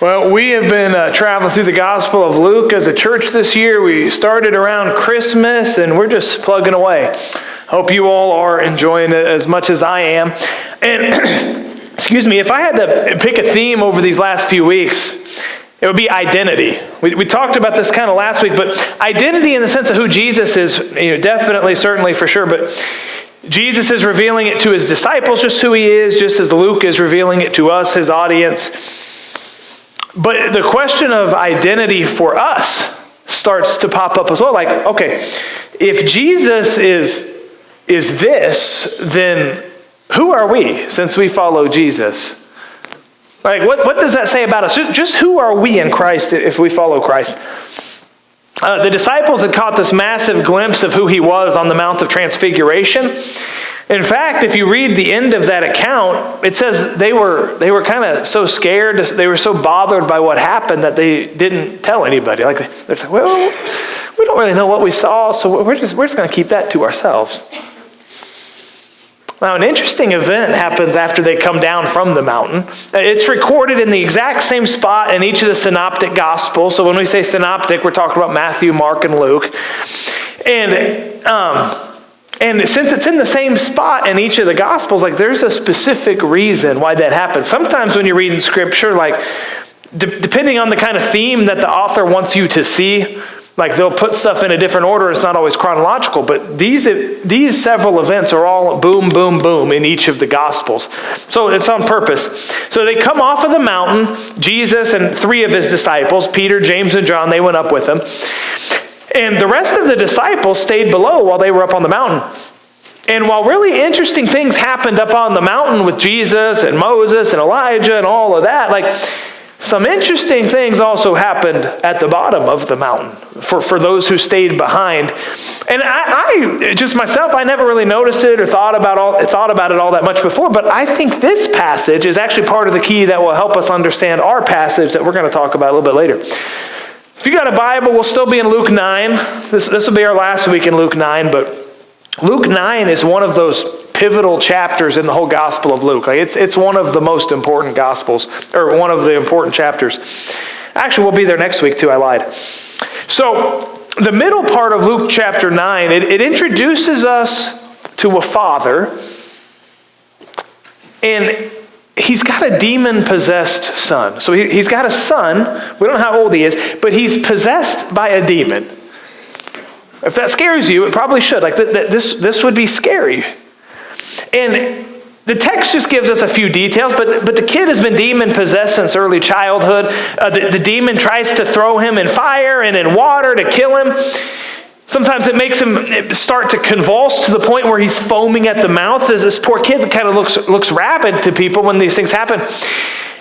Well, we have been traveling through the Gospel of Luke as a church this year. We started around Christmas, and we're just plugging away. Hope you all are enjoying it as much as I am. And excuse me, if I had to pick a theme over these last few weeks, it would be identity. We talked about this kind of last week, but identity in the sense of who Jesus is, definitely, certainly, for sure, but Jesus is revealing it to his disciples, just who he is, just as Luke is revealing it to us, his audience. But the question of identity for us starts to pop up as well. Like, okay, if Jesus is this, then who are we since we follow Jesus? Like, what does that say about us? Just who are we in Christ if we follow Christ? The disciples had caught this massive glimpse of who he was on the Mount of Transfiguration. In fact, if you read the end of that account, it says they were kind of so scared, they were so bothered by what happened that they didn't tell anybody. Like they're like, well, we don't really know what we saw, so we're just going to keep that to ourselves. Now, an interesting event happens after they come down from the mountain. It's recorded in the exact same spot in each of the synoptic gospels. So when we say synoptic, we're talking about Matthew, Mark, and Luke. And since it's in the same spot in each of the Gospels, like there's a specific reason why that happens. Sometimes when you're reading Scripture, like depending on the kind of theme that the author wants you to see, like they'll put stuff in a different order. It's not always chronological, but these several events are all boom, boom, boom in each of the Gospels. So it's on purpose. So they come off of the mountain. Jesus and three of his disciples, Peter, James, and John, they went up with him. And the rest of the disciples stayed below while they were up on the mountain. And while really interesting things happened up on the mountain with Jesus and Moses and Elijah and all of that, like some interesting things also happened at the bottom of the mountain for those who stayed behind. And I just myself, I never really noticed it or thought about it all that much before, but I think this passage is actually part of the key that will help us understand our passage that we're going to talk about a little bit later. If you got a Bible, we'll still be in Luke 9. This will be our last week in Luke 9, but Luke 9 is one of those pivotal chapters in the whole Gospel of Luke. Like it's one of the most important Gospels, or one of the important chapters. Actually, we'll be there next week too, I lied. So, the middle part of Luke chapter 9, it introduces us to a father, and he's got a demon-possessed son. So he's got a son. We don't know how old he is, but he's possessed by a demon. If that scares you, it probably should. Like this would be scary. And the text just gives us a few details, but the kid has been demon-possessed since early childhood. The demon tries to throw him in fire and in water to kill him. Sometimes it makes him start to convulse to the point where he's foaming at the mouth, as this poor kid kind of looks rabid to people when these things happen.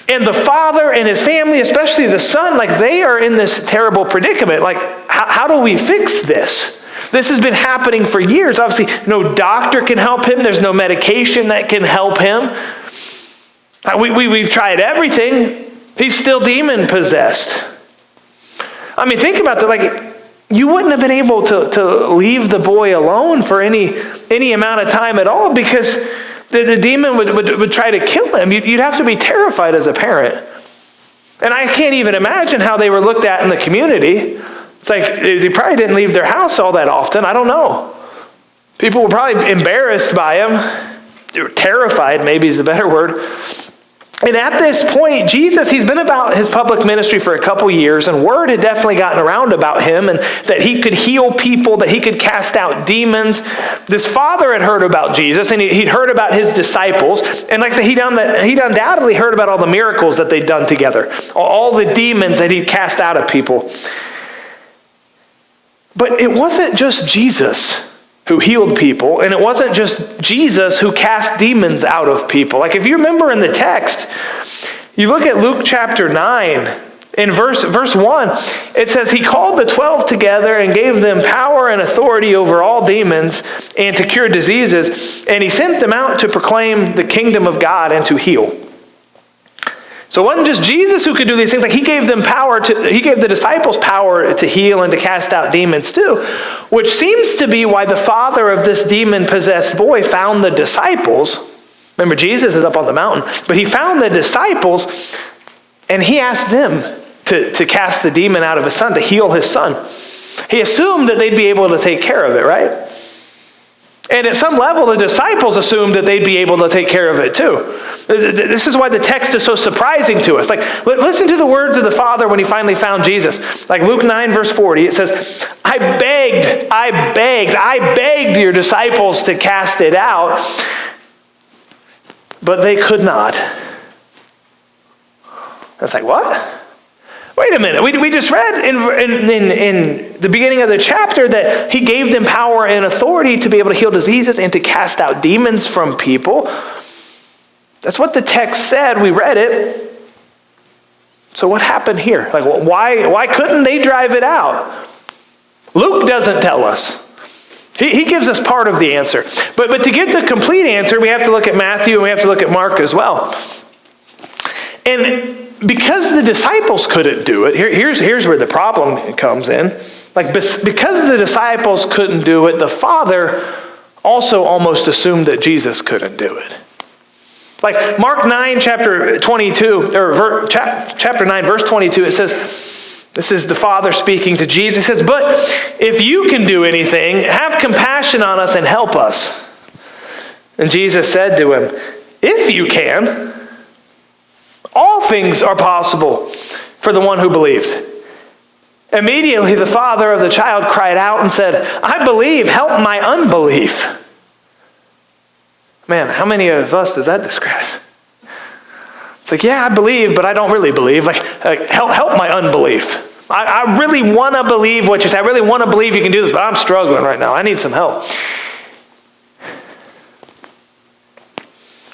And the father and his family, especially the son, like they are in this terrible predicament. Like, how do we fix this? This has been happening for years. Obviously, no doctor can help him. There's no medication that can help him. We've tried everything. He's still demon-possessed. I mean, think about that. Like, you wouldn't have been able to leave the boy alone for any amount of time at all because the demon would try to kill him. You'd have to be terrified as a parent. And I can't even imagine how they were looked at in the community. It's like they probably didn't leave their house all that often. I don't know. People were probably embarrassed by him. They were terrified, maybe is the better word. And at this point, Jesus, he's been about his public ministry for a couple years, and word had definitely gotten around about him, and that he could heal people, that he could cast out demons. This father had heard about Jesus, and he'd heard about his disciples, and like I said, he'd undoubtedly heard about all the miracles that they'd done together, all the demons that he'd cast out of people. But it wasn't just Jesus who healed people, and it wasn't just Jesus who cast demons out of people. Like if you remember in the text, you look at Luke chapter 9, in verse 1, it says, he called the 12 together and gave them power and authority over all demons and to cure diseases, and he sent them out to proclaim the kingdom of God and to heal. So it wasn't just Jesus who could do these things. Like he gave the disciples power to heal and to cast out demons too, which seems to be why the father of this demon-possessed boy found the disciples. Remember, Jesus is up on the mountain, but he found the disciples And he asked them to cast the demon out of his son, to heal his son. He assumed that they'd be able to take care of it, right? And at some level, the disciples assumed that they'd be able to take care of it too. This is why the text is so surprising to us. Like, listen to the words of the Father when he finally found Jesus. Like Luke 9, verse 40, it says, I begged your disciples to cast it out, but they could not. That's like, what? Wait a minute. We just read in the beginning of the chapter that he gave them power and authority to be able to heal diseases and to cast out demons from people. That's what the text said. We read it. So what happened here? Like, why couldn't they drive it out? Luke doesn't tell us. He gives us part of the answer. But to get the complete answer, we have to look at Matthew and we have to look at Mark as well. And because the disciples couldn't do it, here's where the problem comes in. Like, because the disciples couldn't do it, the Father also almost assumed that Jesus couldn't do it. Like Mark 9, chapter 22, or chapter 9, verse 22, it says, this is the Father speaking to Jesus. It says, but if you can do anything, have compassion on us and help us. And Jesus said to him, if you can, all things are possible for the one who believes. Immediately the father of the child cried out and said, I believe, help my unbelief. Man, how many of us does that describe? It's like, yeah, I believe, but I don't really believe. Like help my unbelief. I really want to believe what you say. I really want to believe you can do this, but I'm struggling right now. I need some help.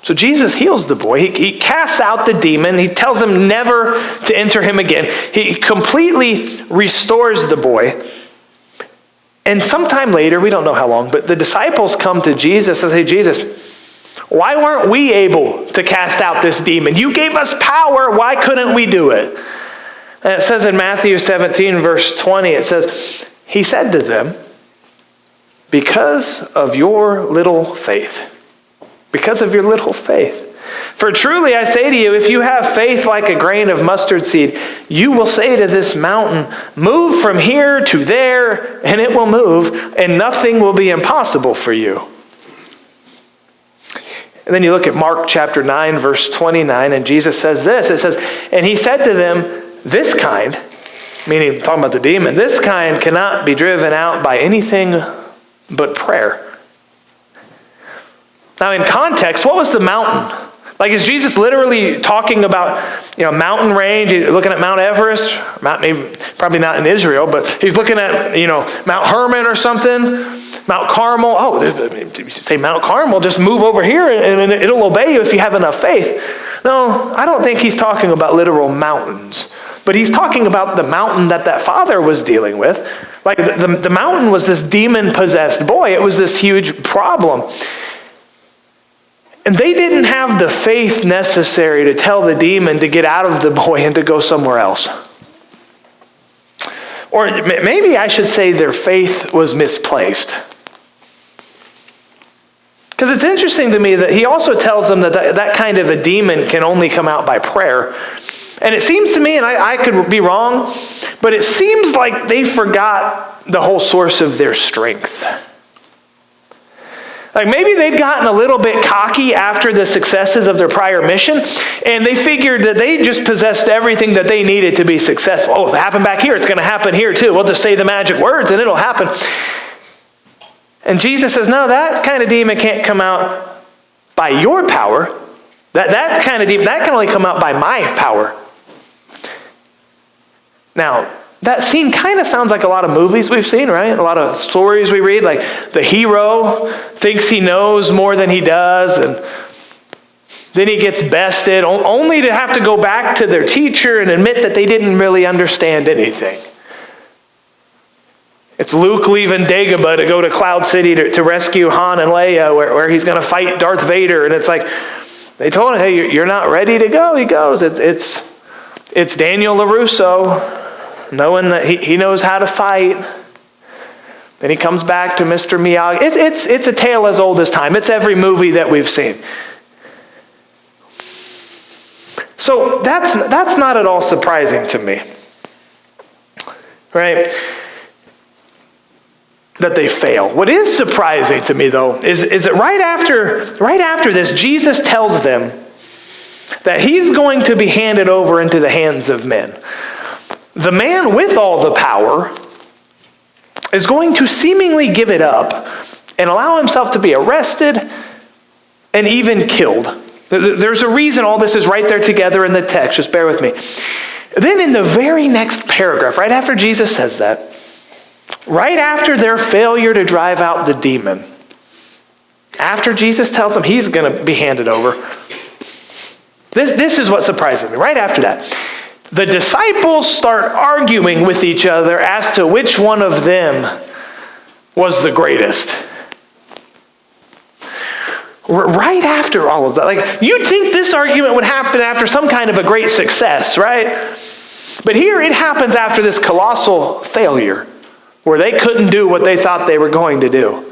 So Jesus heals the boy. He casts out the demon. He tells them never to enter him again. He completely restores the boy. And sometime later, we don't know how long, but the disciples come to Jesus and say, Jesus, why weren't we able to cast out this demon? You gave us power. Why couldn't we do it? And it says in Matthew 17, verse 20, it says, he said to them, because of your little faith. Because of your little faith. For truly I say to you, if you have faith like a grain of mustard seed, you will say to this mountain, move from here to there, and it will move, and nothing will be impossible for you. And then you look at Mark chapter 9, verse 29, and Jesus says this. It says, and he said to them, this kind, meaning talking about the demon, this kind cannot be driven out by anything but prayer. Now, in context, what was the mountain? Like, is Jesus literally talking about, mountain range? He's looking at Mount Everest, probably not in Israel, but he's looking at, Mount Hermon or something, Mount Carmel. Oh, you say Mount Carmel, just move over here and it'll obey you if you have enough faith. No, I don't think he's talking about literal mountains, but he's talking about the mountain that father was dealing with. Like, the mountain was this demon-possessed boy. It was this huge problem. And they didn't have the faith necessary to tell the demon to get out of the boy and to go somewhere else. Or maybe I should say their faith was misplaced. Because it's interesting to me that he also tells them that kind of a demon can only come out by prayer. And it seems to me, and I could be wrong, but it seems like they forgot the whole source of their strength. Like maybe they'd gotten a little bit cocky after the successes of their prior mission, and they figured that they just possessed everything that they needed to be successful. Oh, if it happened back here, it's going to happen here too. We'll just say the magic words and it'll happen. And Jesus says, no, that kind of demon can't come out by your power. That kind of demon, that can only come out by my power. Now, that scene kind of sounds like a lot of movies we've seen, right? A lot of stories we read, like the hero thinks he knows more than he does, and then he gets bested, only to have to go back to their teacher and admit that they didn't really understand anything. It's Luke leaving Dagobah to go to Cloud City to rescue Han and Leia, where he's going to fight Darth Vader, and it's like, they told him, hey, you're not ready to go. He goes, it's Daniel LaRusso, knowing that he knows how to fight. Then he comes back to Mr. Miyagi. It's a tale as old as time. It's every movie that we've seen. So that's not at all surprising to me, right? That they fail. What is surprising to me, though, is that right after this, Jesus tells them that he's going to be handed over into the hands of men. The man with all the power is going to seemingly give it up and allow himself to be arrested and even killed. There's a reason all this is right there together in the text. Just bear with me. Then in the very next paragraph, right after Jesus says that, right after their failure to drive out the demon, after Jesus tells them he's going to be handed over, this is what surprises me. Right after that, the disciples start arguing with each other as to which one of them was the greatest. Right after all of that. Like, you'd think this argument would happen after some kind of a great success, right? But here it happens after this colossal failure, where they couldn't do what they thought they were going to do.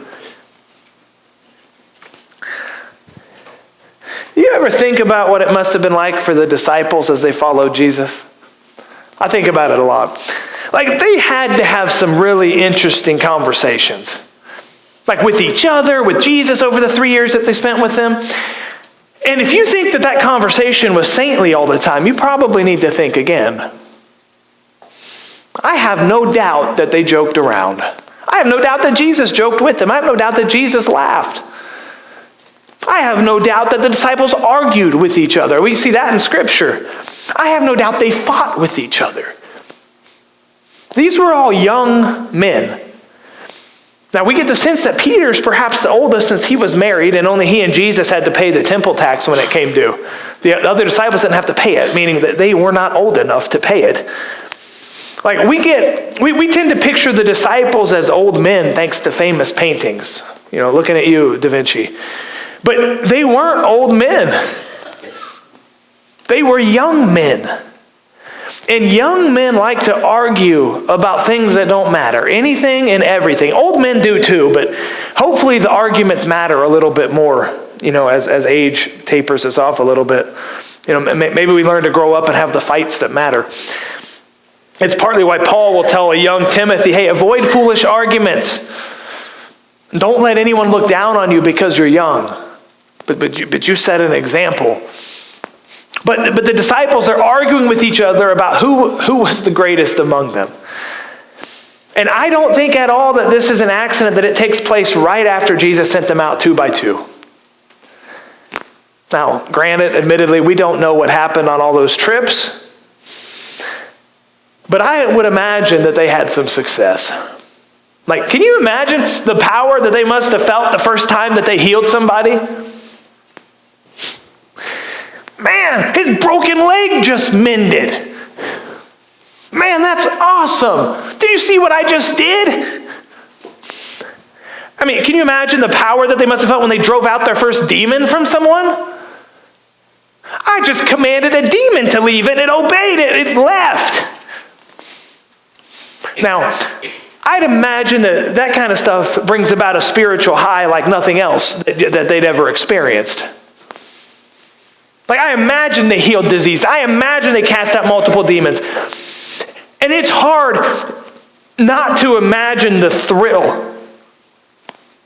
You ever think about what it must have been like for the disciples as they followed Jesus? I think about it a lot. Like, they had to have some really interesting conversations. Like with each other, with Jesus over the 3 years that they spent with him. And if you think that conversation was saintly all the time, you probably need to think again. I have no doubt that they joked around. I have no doubt that Jesus joked with them. I have no doubt that Jesus laughed. I have no doubt that the disciples argued with each other. We see that in Scripture. I have no doubt they fought with each other. These were all young men. Now we get the sense that Peter's perhaps the oldest since he was married, and only he and Jesus had to pay the temple tax when it came due. The other disciples didn't have to pay it, meaning that they were not old enough to pay it. Like we tend to picture the disciples as old men thanks to famous paintings. You know, looking at you, Da Vinci. But they weren't old men. They were young men. And young men like to argue about things that don't matter. Anything and everything. Old men do too, but hopefully the arguments matter a little bit more, you know, as age tapers us off a little bit. You know, maybe we learn to grow up and have the fights that matter. It's partly why Paul will tell a young Timothy, hey, avoid foolish arguments. Don't let anyone look down on you because you're young. But you set an example. But the disciples are arguing with each other about who was the greatest among them. And I don't think at all that this is an accident that it takes place right after Jesus sent them out 2 by 2. Now, granted, admittedly, we don't know what happened on all those trips. But I would imagine that they had some success. Like, can you imagine the power that they must have felt the first time that they healed somebody? Man, his broken leg just mended. Man, that's awesome. Did you see what I just did? I mean, can you imagine the power that they must have felt when they drove out their first demon from someone? I just commanded a demon to leave and it obeyed it. It left. Now, I'd imagine that kind of stuff brings about a spiritual high like nothing else that they'd ever experienced. Like, I imagine they healed disease. I imagine they cast out multiple demons. And it's hard not to imagine the thrill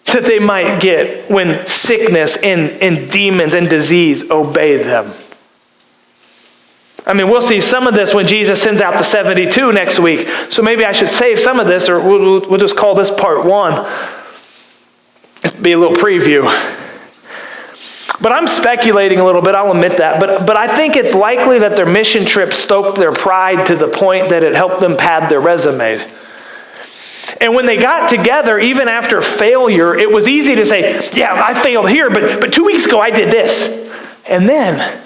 that they might get when sickness and demons and disease obey them. I mean, we'll see some of this when Jesus sends out the 72 next week. So maybe I should save some of this, or we'll just call this part 1. Just be a little preview. But I'm speculating a little bit, I'll admit that. But I think it's likely that their mission trip stoked their pride to the point that it helped them pad their resumes. And when they got together, even after failure, it was easy to say, yeah, I failed here, but 2 weeks ago I did this. And then,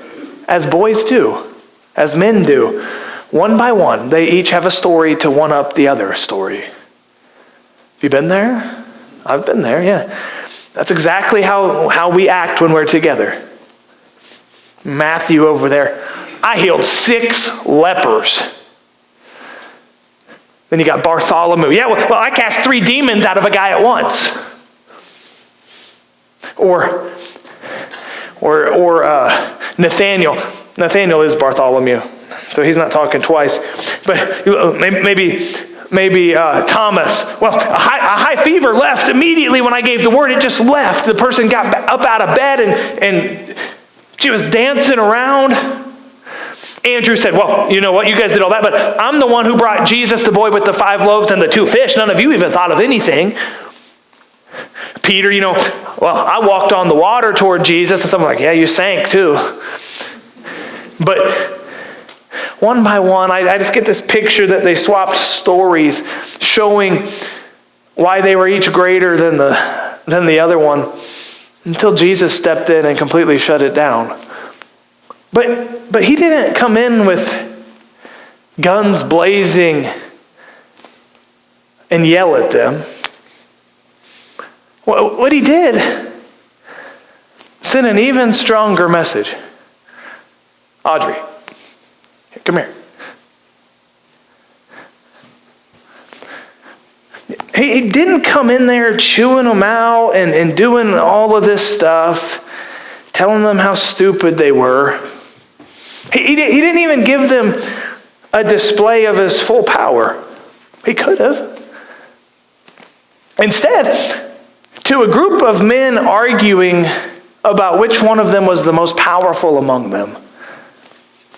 as boys do, as men do, one by one, they each have a story to one up the other story. Have you been there? I've been there, yeah. That's exactly how we act when we're together. Matthew over there, I healed 6 lepers. Then you got Bartholomew. Yeah, well, I cast 3 demons out of a guy at once. Or Nathaniel, Nathaniel is Bartholomew, so he's not talking twice. But maybe Thomas. Well, a high fever left immediately when I gave the word. It just left. The person got up out of bed and she was dancing around. Andrew said, well, you know what? You guys did all that, but I'm the one who brought Jesus, the boy with the 5 loaves and the 2 fish. None of you even thought of anything. Peter, well, I walked on the water toward Jesus. And someone's like, yeah, you sank too. But one by one, I just get this picture that they swapped stories showing why they were each greater than the other one until Jesus stepped in and completely shut it down. But he didn't come in with guns blazing and yell at them. What he did, sent an even stronger message. Audrey, come here. He didn't come in there chewing them out and doing all of this stuff, telling them how stupid they were. He didn't even give them a display of his full power. He could have. Instead, to a group of men arguing about which one of them was the most powerful among them,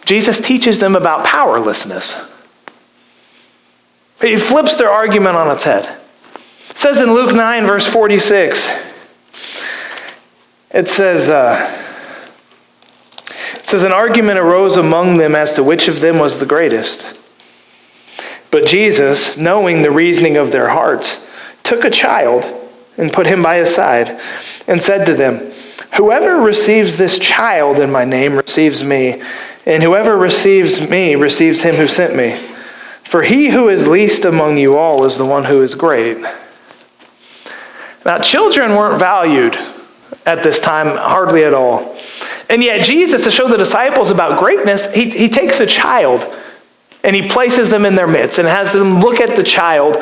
Jesus teaches them about powerlessness. He flips their argument on its head. It says in Luke 9, verse 46, it says, an argument arose among them as to which of them was the greatest. But Jesus, knowing the reasoning of their hearts, took a child and put him by his side and said to them, whoever receives this child in my name receives me, and whoever receives me receives him who sent me. For he who is least among you all is the one who is great. Now, children weren't valued at this time, hardly at all. And yet Jesus, to show the disciples about greatness, he takes a child and he places them in their midst and has them look at the child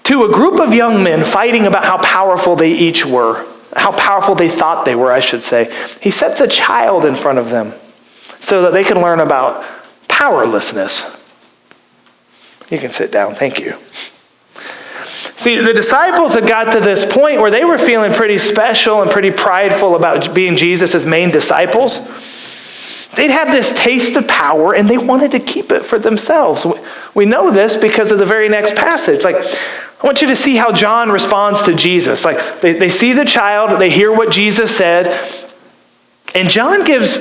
to a group of young men fighting about how powerful they each were, how powerful they thought they were, I should say. He sets a child in front of them so that they can learn about powerlessness. You can sit down, thank you. See, the disciples had got to this point where they were feeling pretty special and pretty prideful about being Jesus' main disciples. They'd had this taste of power and they wanted to keep it for themselves. We know this because of the very next passage. I want you to see how John responds to Jesus. They see the child, they hear what Jesus said, and John gives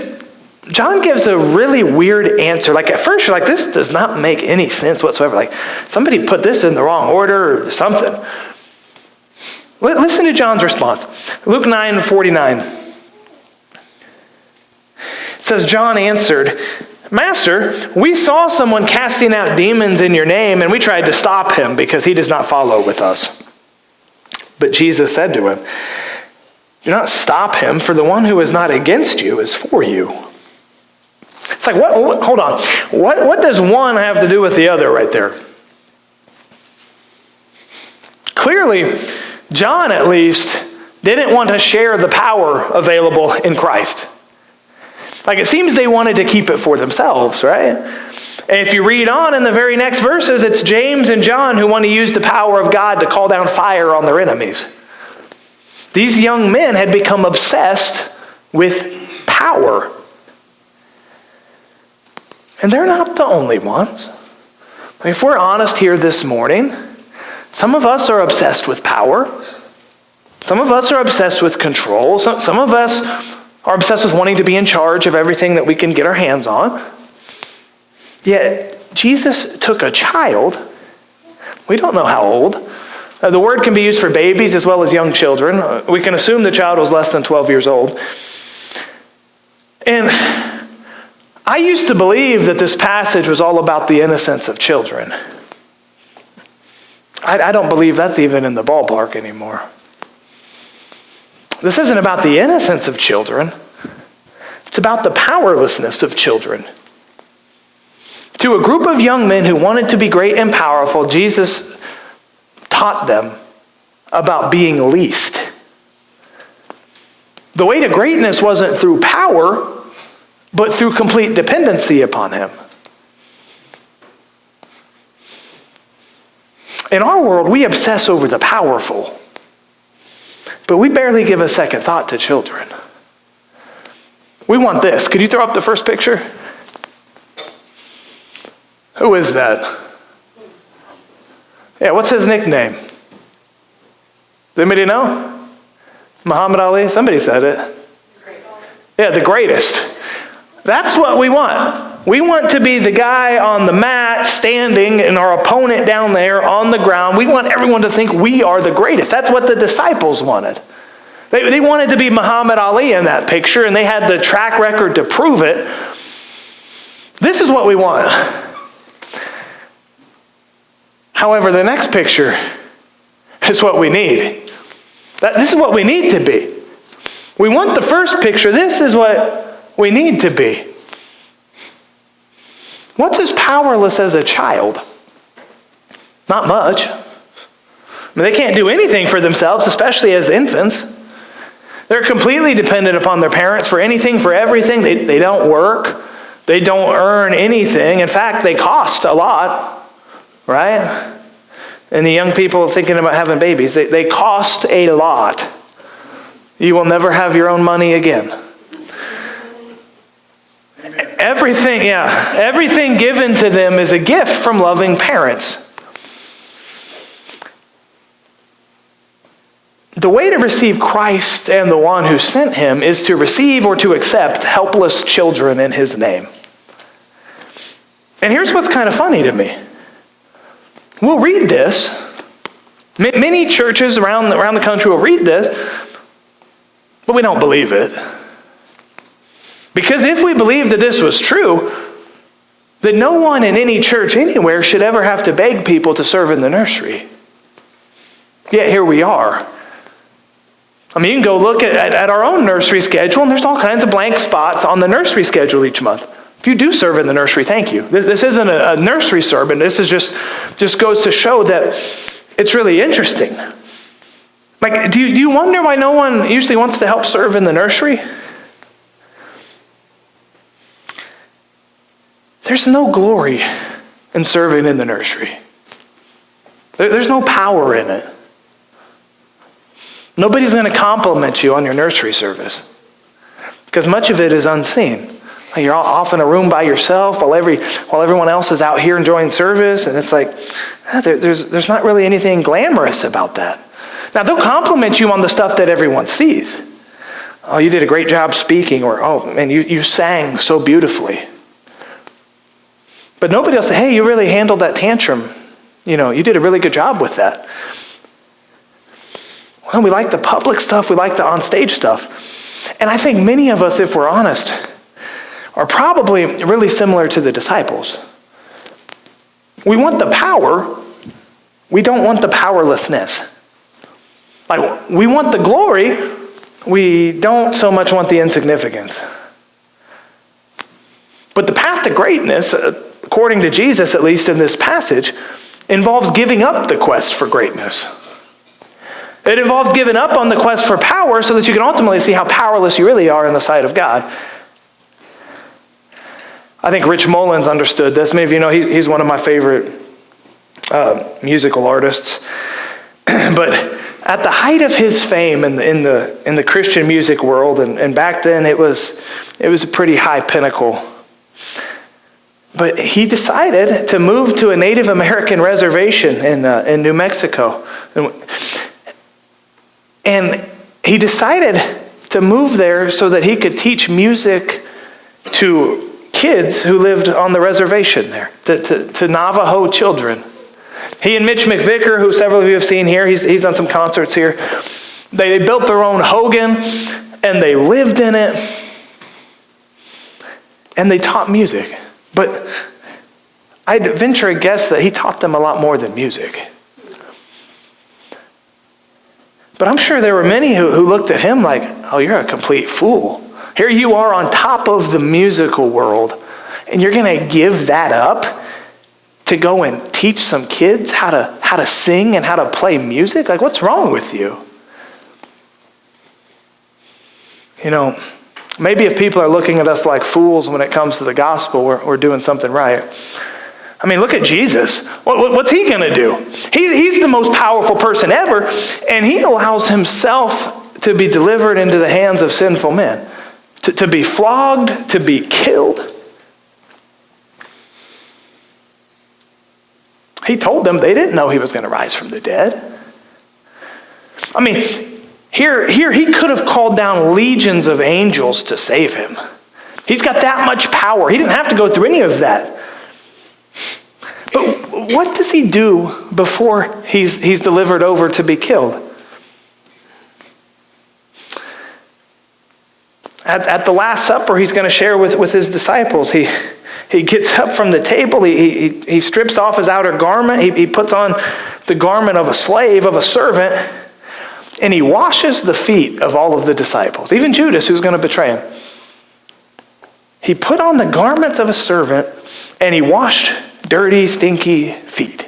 a really weird answer. At first you're like, this does not make any sense whatsoever. Somebody put this in the wrong order or something. Listen to John's response. Luke 9:49. It says, John answered, Master, we saw someone casting out demons in your name, and we tried to stop him because he does not follow with us. But Jesus said to him, do not stop him, for the one who is not against you is for you. It's what? Hold on. What does one have to do with the other right there? Clearly, John at least didn't want to share the power available in Christ. It seems they wanted to keep it for themselves, right? And if you read on in the very next verses, it's James and John who want to use the power of God to call down fire on their enemies. These young men had become obsessed with power. And they're not the only ones. If we're honest here this morning, some of us are obsessed with power. Some of us are obsessed with control. Some of us are obsessed with wanting to be in charge of everything that we can get our hands on. Yet, Jesus took a child. We don't know how old. The word can be used for babies as well as young children. We can assume the child was less than 12 years old. And I used to believe that this passage was all about the innocence of children. I don't believe that's even in the ballpark anymore. This isn't about the innocence of children. It's about the powerlessness of children. To a group of young men who wanted to be great and powerful, Jesus taught them about being least. The way to greatness wasn't through power, but through complete dependency upon him. In our world, we obsess over the powerful, but we barely give a second thought to children. We want this. Could you throw up the first picture? Who is that? Yeah, what's his nickname? Does anybody know? Muhammad Ali? Somebody said it. Yeah, the greatest. That's what we want. We want to be the guy on the mat standing and our opponent down there on the ground. We want everyone to think we are the greatest. That's what the disciples wanted. They wanted to be Muhammad Ali in that picture, and they had the track record to prove it. This is what we want. However, the next picture is what we need. This is what we need to be. We want the first picture. This is what we need to be. What's as powerless as a child? Not much. I mean, they can't do anything for themselves, especially as infants. They're completely dependent upon their parents for anything, for everything. They don't work. They don't earn anything. In fact, they cost a lot, right? And the young people thinking about having babies, they cost a lot. You will never have your own money again. Everything given to them is a gift from loving parents. The way to receive Christ and the one who sent him is to receive or to accept helpless children in his name. And here's what's kind of funny to me. We'll read this. Many churches around the country will read this, but we don't believe it. Because if we believed that this was true, then no one in any church anywhere should ever have to beg people to serve in the nursery. Yet here we are. I mean, you can go look at our own nursery schedule, and there's all kinds of blank spots on the nursery schedule each month. If you do serve in the nursery, thank you. This isn't a nursery sermon. This is just goes to show that it's really interesting. Like, do you wonder why no one usually wants to help serve in the nursery? There's no glory in serving in the nursery. There's no power in it. Nobody's going to compliment you on your nursery service because much of it is unseen. You're all off in a room by yourself while everyone else is out here enjoying service, and it's like there's not really anything glamorous about that. Now, they'll compliment you on the stuff that everyone sees. Oh, you did a great job speaking, or oh, man, you sang so beautifully. But nobody will say, hey, you really handled that tantrum. You did a really good job with that. Well, we like the public stuff. We like the on-stage stuff. And I think many of us, if we're honest, are probably really similar to the disciples. We want the power. We don't want the powerlessness. Like, we want the glory. We don't so much want the insignificance. But the path to greatness, according to Jesus, at least in this passage, involves giving up the quest for greatness. It involves giving up on the quest for power so that you can ultimately see how powerless you really are in the sight of God. I think Rich Mullins understood this. Many of you know he's one of my favorite musical artists. But at the height of his fame in the Christian music world, and back then it was a pretty high pinnacle. But he decided to move to a Native American reservation in New Mexico. And he decided to move there so that he could teach music to kids who lived on the reservation there, to Navajo children. He and Mitch McVicker, who several of you have seen here, he's done some concerts here. They built their own hogan, and they lived in it, and they taught music. But I'd venture a guess that he taught them a lot more than music. But I'm sure there were many who looked at him like, oh, you're a complete fool. Here you are on top of the musical world, and you're going to give that up to go and teach some kids how to sing and how to play music? Like, what's wrong with you? maybe if people are looking at us like fools when it comes to the gospel, we're doing something right. I mean, look at Jesus. What's he going to do? He's the most powerful person ever, and he allows himself to be delivered into the hands of sinful men, to be flogged, to be killed. He told them they didn't know he was going to rise from the dead. I mean, here he could have called down legions of angels to save him. He's got that much power. He didn't have to go through any of that. But what does he do before he's delivered over to be killed? At the Last Supper, he's going to share with his disciples. He gets up from the table. He strips off his outer garment. He puts on the garment of a slave, of a servant, and he washes the feet of all of the disciples, even Judas, who's going to betray him. He put on the garments of a servant, and he washed dirty, stinky feet.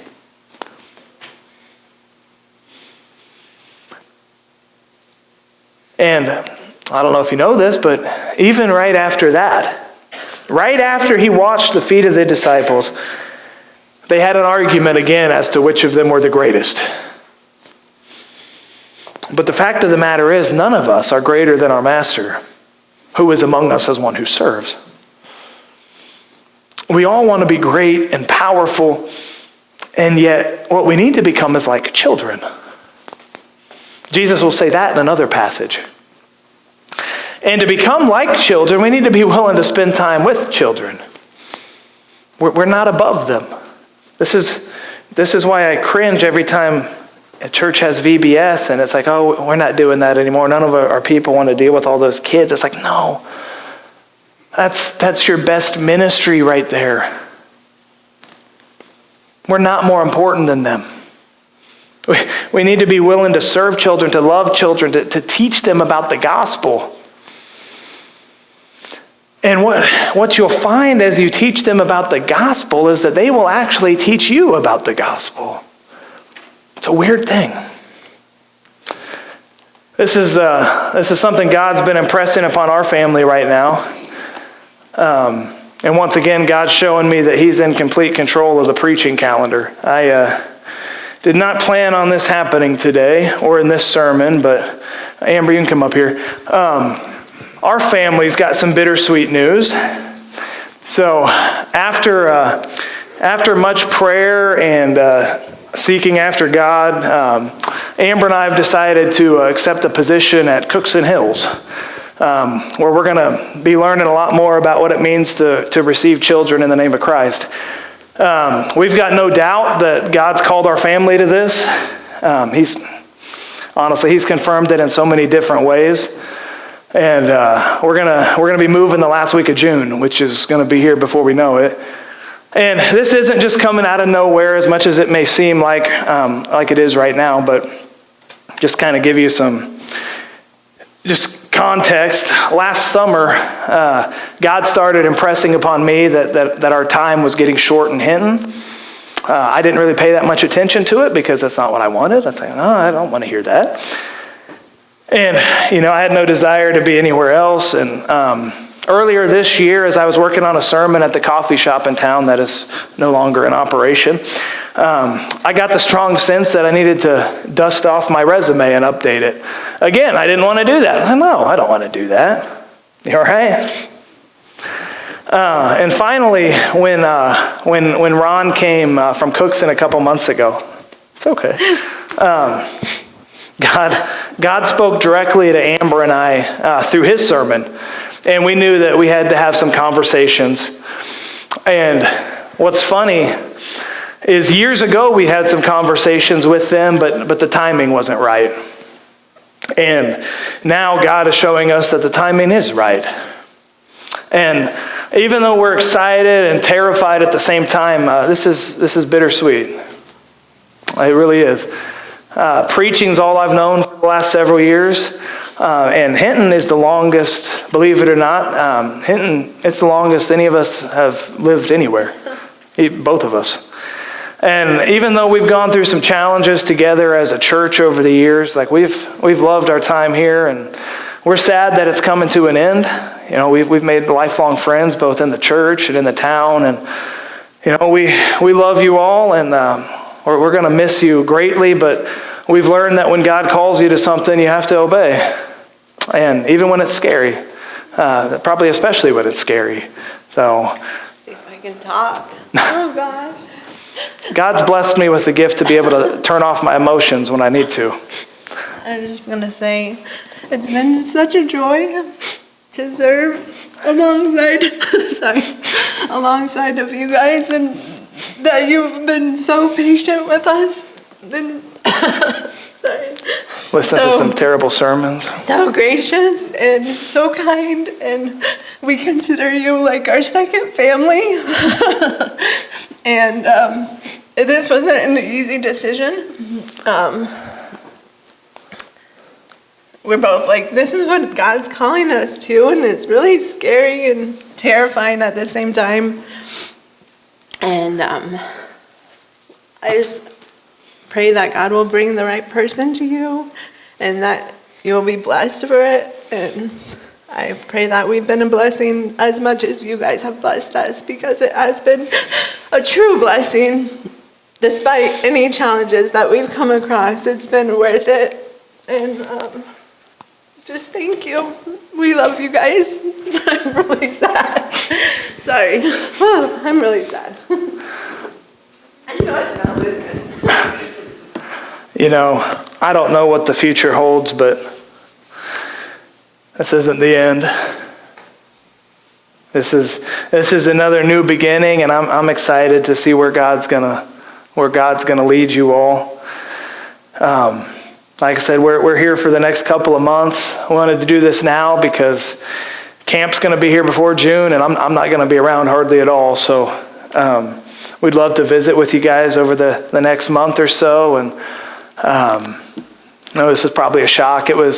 And I don't know if you know this, but even right after that, right after he washed the feet of the disciples, they had an argument again as to which of them were the greatest. But the fact of the matter is, none of us are greater than our master, who is among us as one who serves. We all want to be great and powerful, and yet what we need to become is like children. Jesus will say that in another passage. And to become like children, we need to be willing to spend time with children. We're not above them. This is why I cringe every time a church has VBS and it's like, oh, we're not doing that anymore. None of our people want to deal with all those kids. It's like, no. That's your best ministry right there. We're not more important than them. We need to be willing to serve children, to love children, to teach them about the gospel. And what you'll find as you teach them about the gospel is that they will actually teach you about the gospel. It's a weird thing. This is something God's been impressing upon our family right now. And once again, God's showing me that he's in complete control of the preaching calendar. I did not plan on this happening today or in this sermon, but Amber, you can come up here. Our family's got some bittersweet news. So after much prayer and seeking after God, Amber and I have decided to accept a position at Cookson Hills, where we're going to be learning a lot more about what it means to receive children in the name of Christ. We've got no doubt that God's called our family to this. He's confirmed it in so many different ways. And we're gonna be moving the last week of June, which is going to be here before we know it. And this isn't just coming out of nowhere, as much as it may seem like it is right now. But just kind of give you some just context. Last summer, God started impressing upon me that our time was getting short in Hinton. I didn't really pay that much attention to it because that's not what I wanted. I was like, no, I don't want to hear that. And, I had no desire to be anywhere else. And earlier this year, as I was working on a sermon at the coffee shop in town that is no longer in operation, I got the strong sense that I needed to dust off my resume and update it. Again, I didn't want to do that. No, I don't want to do that. You all right? And finally, when Ron came from Cookson a couple months ago, it's okay. God spoke directly to Amber and I through his sermon, and we knew that we had to have some conversations. And what's funny is years ago we had some conversations with them, but the timing wasn't right. And now God is showing us that the timing is right. And even though we're excited and terrified at the same time, this is bittersweet. It really is. Preaching's all I've known for the last several years. And Hinton is the longest, believe it or not, Hinton, it's the longest any of us have lived anywhere. Both of us. And even though we've gone through some challenges together as a church over the years, like we've loved our time here, and we're sad that it's coming to an end. We've made lifelong friends both in the church and in the town, and we love you all, and we're going to miss you greatly, but we've learned that when God calls you to something, you have to obey. And even when it's scary, probably especially when it's scary. So, see if I can talk. Oh gosh. God's blessed me with the gift to be able to turn off my emotions when I need to. I'm just going to say, it's been such a joy to serve alongside of you guys, and that you've been so patient with us. And Listen to some terrible sermons. So gracious and so kind, and we consider you like our second family. And this wasn't an easy decision. We're both like, this is what God's calling us to, and it's really scary and terrifying at the same time. And I just pray that God will bring the right person to you, and that you'll be blessed for it. And I pray that we've been a blessing as much as you guys have blessed us, because it has been a true blessing. Despite any challenges that we've come across, it's been worth it. And just thank you. We love you guys. I'm really sad. Sorry. Oh, I'm really sad. I know it sounds good. I don't know what the future holds, but this isn't the end. This is another new beginning, and I'm excited to see where God's gonna lead you all. Like I said, we're here for the next couple of months. I wanted to do this now because camp's going to be here before June, and I'm not going to be around hardly at all. So we'd love to visit with you guys over the next month or so. And I know this is probably a shock. We've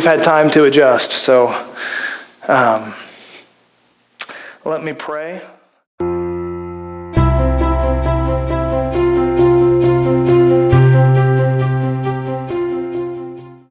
had time to adjust. So let me pray.